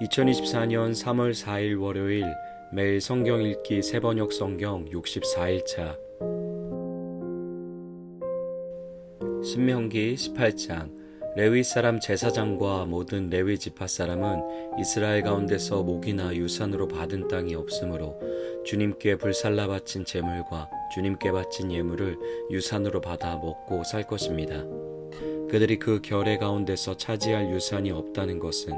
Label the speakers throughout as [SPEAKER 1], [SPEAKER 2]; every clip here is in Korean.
[SPEAKER 1] 2024년 3월 4일 월요일 매일 성경 읽기 새번역 성경 64일차 신명기 18장 레위 사람 제사장과 모든 레위 지파 사람은 이스라엘 가운데서 목이나 유산으로 받은 땅이 없으므로 주님께 불살라 바친 제물과 주님께 바친 예물을 유산으로 받아 먹고 살 것입니다. 그들이 그 결례 가운데서 차지할 유산이 없다는 것은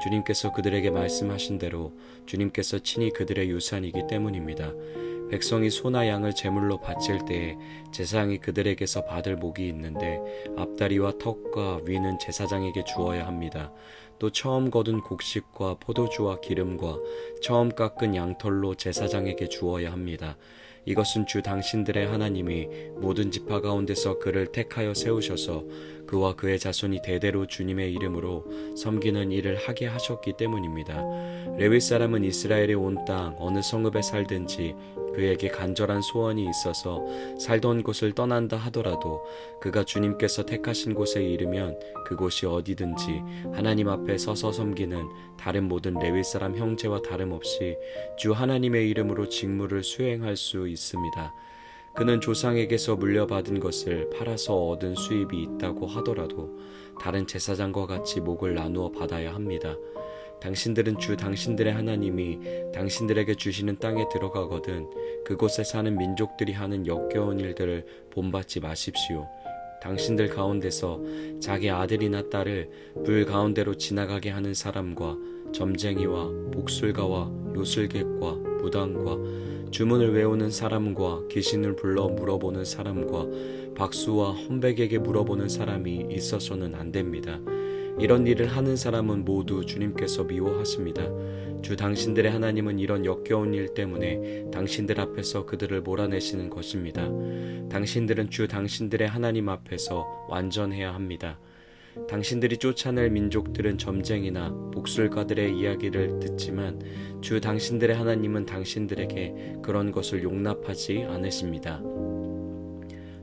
[SPEAKER 1] 주님께서 그들에게 말씀하신 대로 주님께서 친히 그들의 유산이기 때문입니다. 백성이 소나 양을 제물로 바칠 때에 제사장이 그들에게서 받을 목이 있는데 앞다리와 턱과 위는 제사장에게 주어야 합니다. 또 처음 거둔 곡식과 포도주와 기름과 처음 깎은 양털로 제사장에게 주어야 합니다. 이것은 주 당신들의 하나님이 모든 지파 가운데서 그를 택하여 세우셔서 그와 그의 자손이 대대로 주님의 이름으로 섬기는 일을 하게 하셨기 때문입니다. 레위 사람은 이스라엘의 온 땅 어느 성읍에 살든지 그에게 간절한 소원이 있어서 살던 곳을 떠난다 하더라도 그가 주님께서 택하신 곳에 이르면 그곳이 어디든지 하나님 앞에 서서 섬기는 다른 모든 레위 사람 형제와 다름없이 주 하나님의 이름으로 직무를 수행할 수 있습니다. 그는 조상에게서 물려받은 것을 팔아서 얻은 수입이 있다고 하더라도 다른 제사장과 같이 목을 나누어 받아야 합니다. 당신들은 주 당신들의 하나님이 당신들에게 주시는 땅에 들어가거든 그곳에 사는 민족들이 하는 역겨운 일들을 본받지 마십시오. 당신들 가운데서 자기 아들이나 딸을 불 가운데로 지나가게 하는 사람과 점쟁이와 복술가와 요술객과 무당과 주문을 외우는 사람과 귀신을 불러 물어보는 사람과 박수와 혼백에게 물어보는 사람이 있어서는 안 됩니다. 이런 일을 하는 사람은 모두 주님께서 미워하십니다. 주 당신들의 하나님은 이런 역겨운 일 때문에 당신들 앞에서 그들을 몰아내시는 것입니다. 당신들은 주 당신들의 하나님 앞에서 완전해야 합니다. 당신들이 쫓아낼 민족들은 점쟁이나 복술가들의 이야기를 듣지만 주 당신들의 하나님은 당신들에게 그런 것을 용납하지 않으십니다.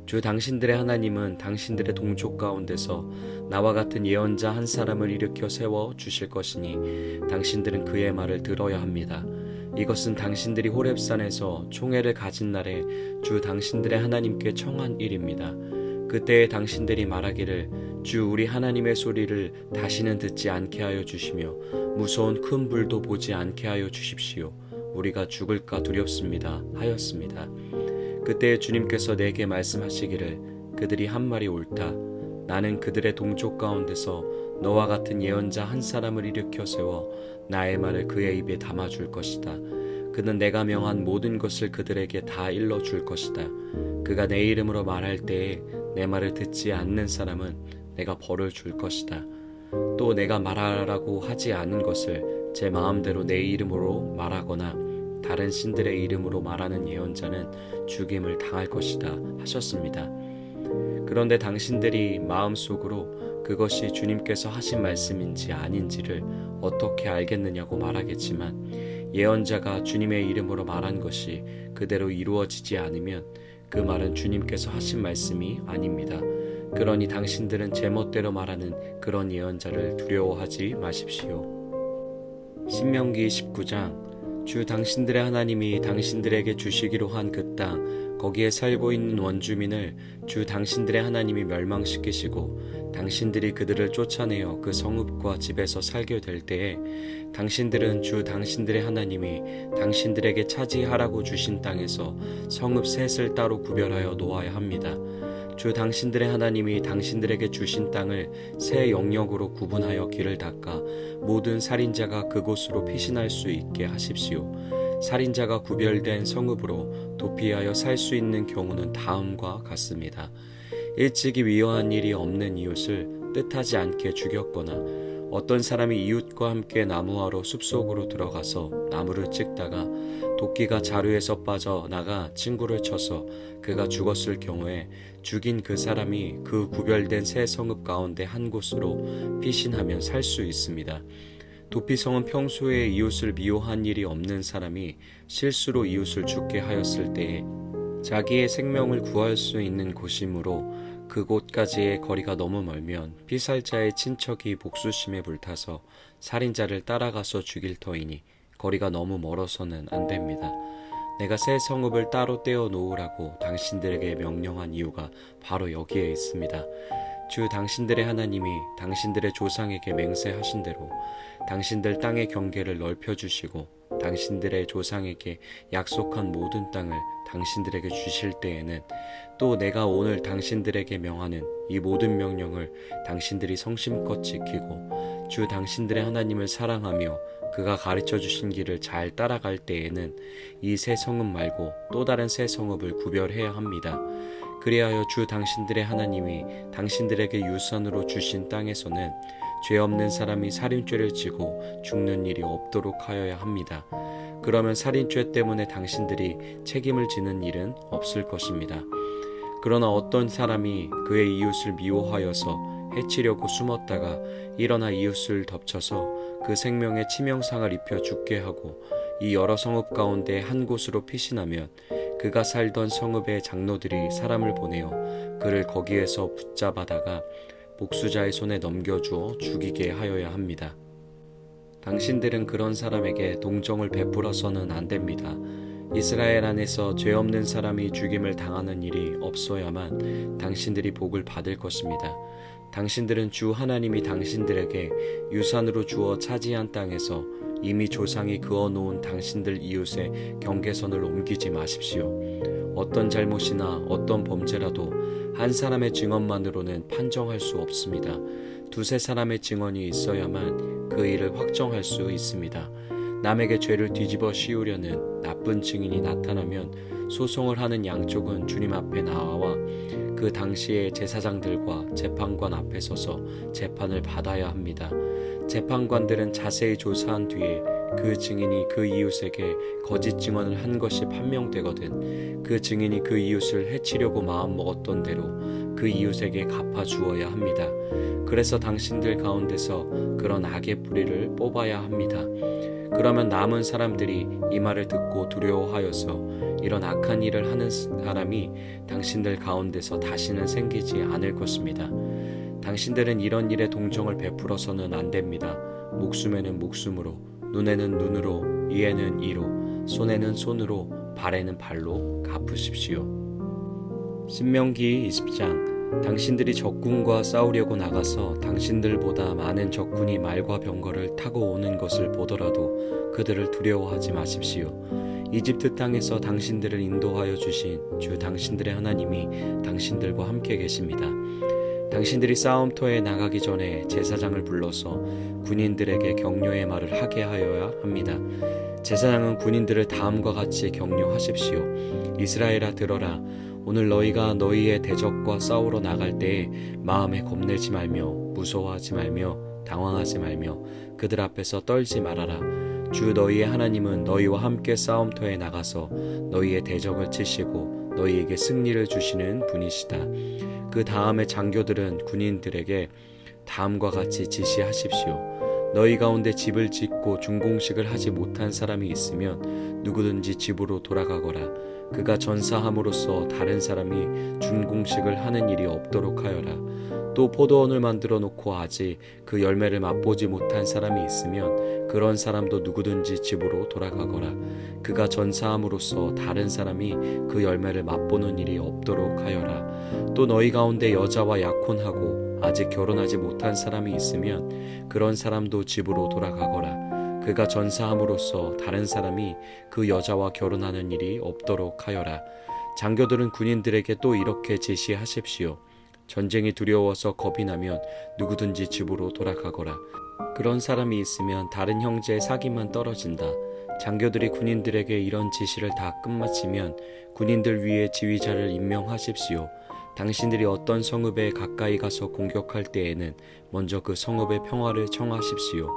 [SPEAKER 1] 주 당신들의 하나님은 당신들의 동족 가운데서 나와 같은 예언자 한 사람을 일으켜 세워 주실 것이니 당신들은 그의 말을 들어야 합니다. 이것은 당신들이 호렙산에서 총회를 가진 날에 주 당신들의 하나님께 청한 일입니다. 그때에 당신들이 말하기를 주 우리 하나님의 소리를 다시는 듣지 않게 하여 주시며 무서운 큰 불도 보지 않게 하여 주십시오. 우리가 죽을까 두렵습니다 하였습니다. 그때 주님께서 내게 말씀하시기를 그들이 한 말이 옳다. 나는 그들의 동족 가운데서 너와 같은 예언자 한 사람을 일으켜 세워 나의 말을 그의 입에 담아줄 것이다. 그는 내가 명한 모든 것을 그들에게 다 일러줄 것이다. 그가 내 이름으로 말할 때에 내 말을 듣지 않는 사람은 내가 벌을 줄 것이다. 또 내가 말하라고 하지 않은 것을 제 마음대로 내 이름으로 말하거나 다른 신들의 이름으로 말하는 예언자는 죽임을 당할 것이다 하셨습니다. 그런데 당신들이 마음속으로 그것이 주님께서 하신 말씀인지 아닌지를 어떻게 알겠느냐고 말하겠지만 예언자가 주님의 이름으로 말한 것이 그대로 이루어지지 않으면 그 말은 주님께서 하신 말씀이 아닙니다. 그러니 당신들은 제멋대로 말하는 그런 예언자를 두려워하지 마십시오. 신명기 19장 주 당신들의 하나님이 당신들에게 주시기로 한 그 땅 거기에 살고 있는 원주민을 주 당신들의 하나님이 멸망시키시고 당신들이 그들을 쫓아내어 그 성읍과 집에서 살게 될 때에 당신들은 주 당신들의 하나님이 당신들에게 차지하라고 주신 땅에서 성읍 셋을 따로 구별하여 놓아야 합니다. 주 당신들의 하나님이 당신들에게 주신 땅을 세 영역으로 구분하여 길을 닦아 모든 살인자가 그곳으로 피신할 수 있게 하십시오. 살인자가 구별된 성읍으로 도피하여 살 수 있는 경우는 다음과 같습니다. 일찍이 위험한 일이 없는 이웃을 뜻하지 않게 죽였거나 어떤 사람이 이웃과 함께 나무하러 숲속으로 들어가서 나무를 찍다가 도끼가 자루에서 빠져나가 친구를 쳐서 그가 죽었을 경우에 죽인 그 사람이 그 구별된 세 성읍 가운데 한 곳으로 피신하면 살 수 있습니다. 도피성은 평소에 이웃을 미워한 일이 없는 사람이 실수로 이웃을 죽게 하였을 때에 자기의 생명을 구할 수 있는 곳이므로 그곳까지의 거리가 너무 멀면 피살자의 친척이 복수심에 불타서 살인자를 따라가서 죽일 터이니 거리가 너무 멀어서는 안 됩니다. 내가 새 성읍을 따로 떼어 놓으라고 당신들에게 명령한 이유가 바로 여기에 있습니다. 주 당신들의 하나님이 당신들의 조상에게 맹세하신 대로 당신들 땅의 경계를 넓혀주시고 당신들의 조상에게 약속한 모든 땅을 당신들에게 주실 때에는 또 내가 오늘 당신들에게 명하는 이 모든 명령을 당신들이 성심껏 지키고 주 당신들의 하나님을 사랑하며 그가 가르쳐 주신 길을 잘 따라갈 때에는 이 새 성읍 말고 또 다른 새 성읍을 구별해야 합니다. 그리하여 주 당신들의 하나님이 당신들에게 유산으로 주신 땅에서는 죄 없는 사람이 살인죄를 지고 죽는 일이 없도록 하여야 합니다. 그러면 살인죄 때문에 당신들이 책임을 지는 일은 없을 것입니다. 그러나 어떤 사람이 그의 이웃을 미워하여서 해치려고 숨었다가 일어나 이웃을 덮쳐서 그 생명에 치명상을 입혀 죽게 하고 이 여러 성읍 가운데 한 곳으로 피신하면 그가 살던 성읍의 장로들이 사람을 보내어 그를 거기에서 붙잡아다가 복수자의 손에 넘겨주어 죽이게 하여야 합니다. 당신들은 그런 사람에게 동정을 베풀어서는 안 됩니다. 이스라엘 안에서 죄 없는 사람이 죽임을 당하는 일이 없어야만 당신들이 복을 받을 것입니다. 당신들은 주 하나님이 당신들에게 유산으로 주어 차지한 땅에서 이미 조상이 그어놓은 당신들 이웃의 경계선을 옮기지 마십시오. 어떤 잘못이나 어떤 범죄라도 한 사람의 증언만으로는 판정할 수 없습니다. 두세 사람의 증언이 있어야만 그 일을 확정할 수 있습니다. 남에게 죄를 뒤집어 씌우려는 나쁜 증인이 나타나면 소송을 하는 양쪽은 주님 앞에 나와 그 당시의 제사장들과 재판관 앞에 서서 재판을 받아야 합니다. 재판관들은 자세히 조사한 뒤에 그 증인이 그 이웃에게 거짓 증언을 한 것이 판명되거든 그 증인이 그 이웃을 해치려고 마음먹었던 대로 그 이웃에게 갚아주어야 합니다. 그래서 당신들 가운데서 그런 악의 뿌리를 뽑아야 합니다. 그러면 남은 사람들이 이 말을 듣고 두려워하여서 이런 악한 일을 하는 사람이 당신들 가운데서 다시는 생기지 않을 것입니다. 당신들은 이런 일에 동정을 베풀어서는 안 됩니다. 목숨에는 목숨으로, 눈에는 눈으로, 이에는 이로, 손에는 손으로, 발에는 발로 갚으십시오. 신명기 20장. 당신들이 적군과 싸우려고 나가서 당신들보다 많은 적군이 말과 병거를 타고 오는 것을 보더라도 그들을 두려워하지 마십시오. 이집트 땅에서 당신들을 인도하여 주신 주 당신들의 하나님이 당신들과 함께 계십니다. 당신들이 싸움터에 나가기 전에 제사장을 불러서 군인들에게 격려의 말을 하게 하여야 합니다. 제사장은 군인들을 다음과 같이 격려하십시오. 이스라엘아 들어라. 오늘 너희가 너희의 대적과 싸우러 나갈 때에 마음에 겁내지 말며 무서워하지 말며 당황하지 말며 그들 앞에서 떨지 말아라. 주 너희의 하나님은 너희와 함께 싸움터에 나가서 너희의 대적을 치시고 너희에게 승리를 주시는 분이시다. 그 다음에 장교들은 군인들에게 다음과 같이 지시하십시오. 너희 가운데 집을 짓고 준공식을 하지 못한 사람이 있으면 누구든지 집으로 돌아가거라. 그가 전사함으로써 다른 사람이 준공식을 하는 일이 없도록 하여라. 또 포도원을 만들어 놓고 아직 그 열매를 맛보지 못한 사람이 있으면 그런 사람도 누구든지 집으로 돌아가거라. 그가 전사함으로써 다른 사람이 그 열매를 맛보는 일이 없도록 하여라. 또 너희 가운데 여자와 약혼하고 아직 결혼하지 못한 사람이 있으면 그런 사람도 집으로 돌아가거라. 그가 전사함으로써 다른 사람이 그 여자와 결혼하는 일이 없도록 하여라. 장교들은 군인들에게 또 이렇게 지시하십시오. 전쟁이 두려워서 겁이 나면 누구든지 집으로 돌아가거라. 그런 사람이 있으면 다른 형제의 사기만 떨어진다. 장교들이 군인들에게 이런 지시를 다 끝마치면 군인들 위에 지휘자를 임명하십시오. 당신들이 어떤 성읍에 가까이 가서 공격할 때에는 먼저 그 성읍의 평화를 청하십시오.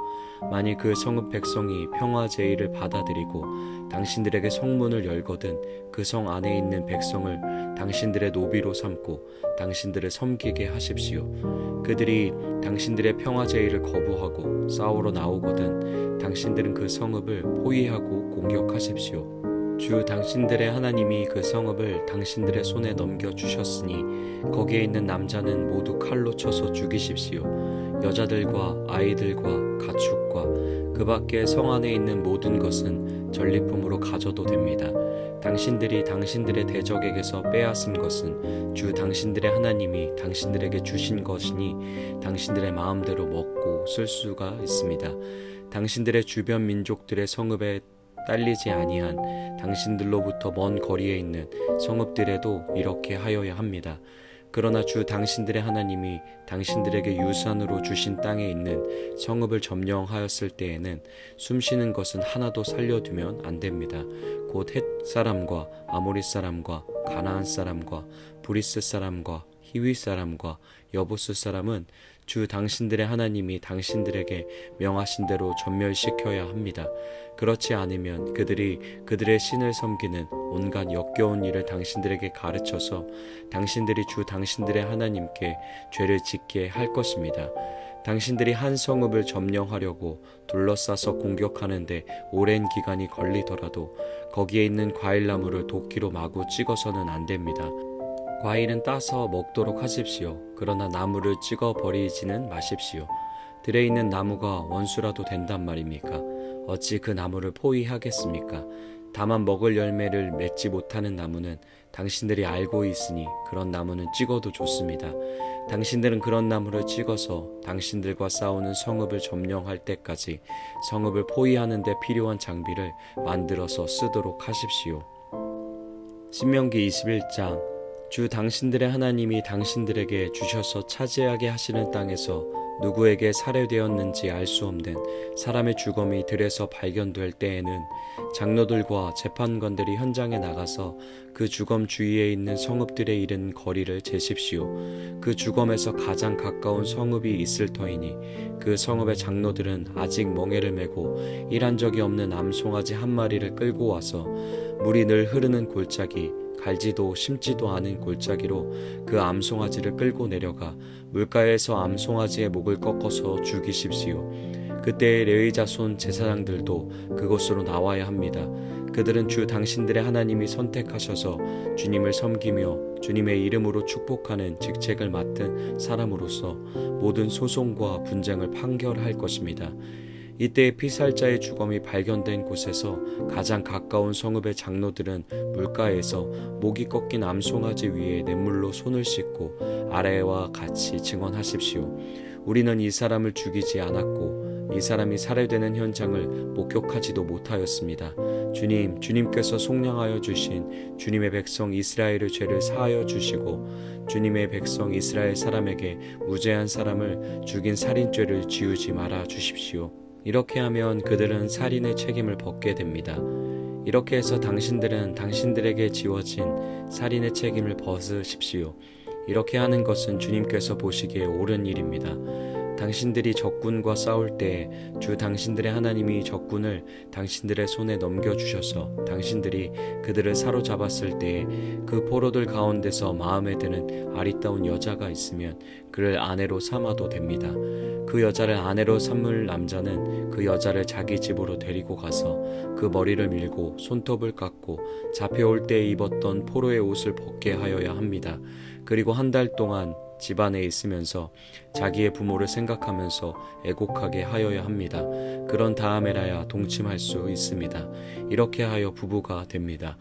[SPEAKER 1] 만일 그 성읍 백성이 평화 제의를 받아들이고 당신들에게 성문을 열거든 그 성 안에 있는 백성을 당신들의 노비로 삼고 당신들을 섬기게 하십시오. 그들이 당신들의 평화 제의를 거부하고 싸우러 나오거든 당신들은 그 성읍을 포위하고 공격하십시오. 주 당신들의 하나님이 그 성읍을 당신들의 손에 넘겨주셨으니 거기에 있는 남자는 모두 칼로 쳐서 죽이십시오. 여자들과 아이들과 가축과 그 밖에 성 안에 있는 모든 것은 전리품으로 가져도 됩니다. 당신들이 당신들의 대적에게서 빼앗은 것은 주 당신들의 하나님이 당신들에게 주신 것이니 당신들의 마음대로 먹고 쓸 수가 있습니다. 당신들의 주변 민족들의 성읍에 딸리지 아니한 당신들로부터 먼 거리에 있는 성읍들에도 이렇게 하여야 합니다. 그러나 주 당신들의 하나님이 당신들에게 유산으로 주신 땅에 있는 성읍을 점령하였을 때에는 숨쉬는 것은 하나도 살려두면 안 됩니다. 곧 헷 사람과 아모리 사람과 가나안 사람과 브리스 사람과 히위 사람과 여부스 사람은 주 당신들의 하나님이 당신들에게 명하신 대로 전멸시켜야 합니다. 그렇지 않으면 그들이 그들의 신을 섬기는 온갖 역겨운 일을 당신들에게 가르쳐서 당신들이 주 당신들의 하나님께 죄를 짓게 할 것입니다. 당신들이 한 성읍을 점령하려고 둘러싸서 공격하는데 오랜 기간이 걸리더라도 거기에 있는 과일나무를 도끼로 마구 찍어서는 안 됩니다. 과일은 따서 먹도록 하십시오. 그러나 나무를 찍어 버리지는 마십시오. 들에 있는 나무가 원수라도 된단 말입니까? 어찌 그 나무를 포위하겠습니까? 다만 먹을 열매를 맺지 못하는 나무는 당신들이 알고 있으니 그런 나무는 찍어도 좋습니다. 당신들은 그런 나무를 찍어서 당신들과 싸우는 성읍을 점령할 때까지 성읍을 포위하는 데 필요한 장비를 만들어서 쓰도록 하십시오. 신명기 21장 주 당신들의 하나님이 당신들에게 주셔서 차지하게 하시는 땅에서 누구에게 살해되었는지 알 수 없는 사람의 주검이 들에서 발견될 때에는 장로들과 재판관들이 현장에 나가서 그 주검 주위에 있는 성읍들에 이른 거리를 재십시오. 그 주검에서 가장 가까운 성읍이 있을 터이니 그 성읍의 장로들은 아직 멍에를 메고 일한 적이 없는 암송아지 한 마리를 끌고 와서 물이 늘 흐르는 골짜기 갈지도 심지도 않은 골짜기로 그 암송아지를 끌고 내려가 물가에서 암송아지의 목을 꺾어서 죽이십시오. 그때 레위 자손 제사장들도 그곳으로 나와야 합니다. 그들은 주 당신들의 하나님이 선택하셔서 주님을 섬기며 주님의 이름으로 축복하는 직책을 맡은 사람으로서 모든 소송과 분쟁을 판결할 것입니다. 이때 피살자의 주검이 발견된 곳에서 가장 가까운 성읍의 장로들은 물가에서 목이 꺾인 암송아지 위에 냇물로 손을 씻고 아래와 같이 증언하십시오. 우리는 이 사람을 죽이지 않았고 이 사람이 살해되는 현장을 목격하지도 못하였습니다. 주님께서 속량하여 주신 주님의 백성 이스라엘의 죄를 사하여 주시고 주님의 백성 이스라엘 사람에게 무죄한 사람을 죽인 살인죄를 지우지 말아 주십시오. 이렇게 하면 그들은 살인의 책임을 벗게 됩니다. 이렇게 해서 당신들은 당신들에게 지워진 살인의 책임을 벗으십시오. 이렇게 하는 것은 주님께서 보시기에 옳은 일입니다. 당신들이 적군과 싸울 때 주 당신들의 하나님이 적군을 당신들의 손에 넘겨주셔서 당신들이 그들을 사로잡았을 때에 그 포로들 가운데서 마음에 드는 아리따운 여자가 있으면 그를 아내로 삼아도 됩니다. 그 여자를 아내로 삼을 남자는 그 여자를 자기 집으로 데리고 가서 그 머리를 밀고 손톱을 깎고 잡혀올 때 입었던 포로의 옷을 벗게 하여야 합니다. 그리고 한 달 동안 집안에 있으면서 자기의 부모를 생각하면서 애곡하게 하여야 합니다. 그런 다음에라야 동침할 수 있습니다. 이렇게 하여 부부가 됩니다.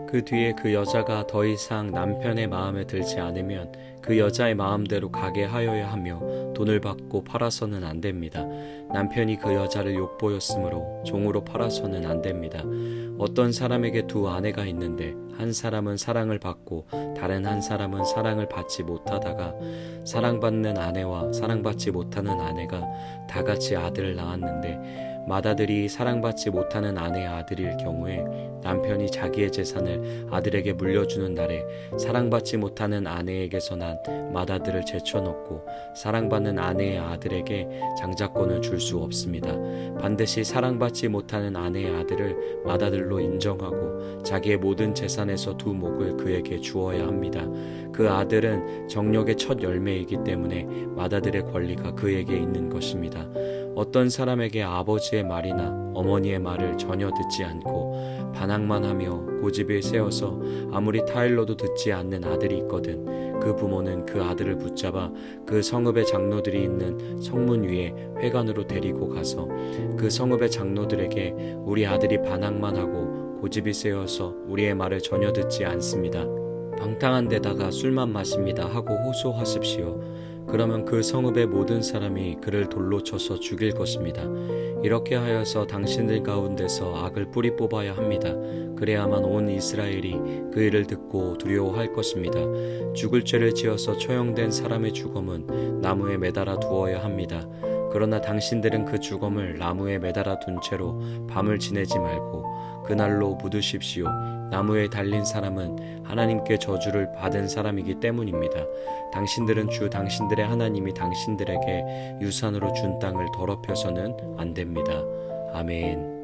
[SPEAKER 1] 그 뒤에 그 여자가 더 이상 남편의 마음에 들지 않으면 그 여자의 마음대로 가게 하여야 하며 돈을 받고 팔아서는 안 됩니다. 남편이 그 여자를 욕보였으므로 종으로 팔아서는 안 됩니다. 어떤 사람에게 두 아내가 있는데 한 사람은 사랑을 받고 다른 한 사람은 사랑을 받지 못하다가 사랑받는 아내와 사랑받지 못하는 아내가 다 같이 아들을 낳았는데 맏아들이 사랑받지 못하는 아내의 아들일 경우에 남편이 자기의 재산을 아들에게 물려주는 날에 사랑받지 못하는 아내에게서 난 맏아들을 제쳐놓고 사랑받는 아내의 아들에게 장자권을 줄 수 없습니다. 반드시 사랑받지 못하는 아내의 아들을 맏아들로 인정하고 자기의 모든 재산에서 두 몫을 그에게 주어야 합니다. 그 아들은 정력의 첫 열매이기 때문에 맏아들의 권리가 그에게 있는 것입니다. 어떤 사람에게 아버지의 말이나 어머니의 말을 전혀 듣지 않고 반항만 하며 고집을 세워서 아무리 타일러도 듣지 않는 아들이 있거든. 그 부모는 그 아들을 붙잡아 그 성읍의 장로들이 있는 성문 위에 회관으로 데리고 가서 그 성읍의 장로들에게 우리 아들이 반항만 하고 고집이 세워서 우리의 말을 전혀 듣지 않습니다. 방탕한 데다가 술만 마십니다 하고 호소하십시오. 그러면 그 성읍의 모든 사람이 그를 돌로 쳐서 죽일 것입니다. 이렇게 하여서 당신들 가운데서 악을 뿌리 뽑아야 합니다. 그래야만 온 이스라엘이 그 일을 듣고 두려워할 것입니다. 죽을 죄를 지어서 처형된 사람의 주검은 나무에 매달아 두어야 합니다. 그러나 당신들은 그 주검을 나무에 매달아 둔 채로 밤을 지내지 말고 그날로 묻으십시오. 나무에 달린 사람은 하나님께 저주를 받은 사람이기 때문입니다. 당신들은 주 당신들의 하나님이 당신들에게 유산으로 준 땅을 더럽혀서는 안 됩니다. 아멘.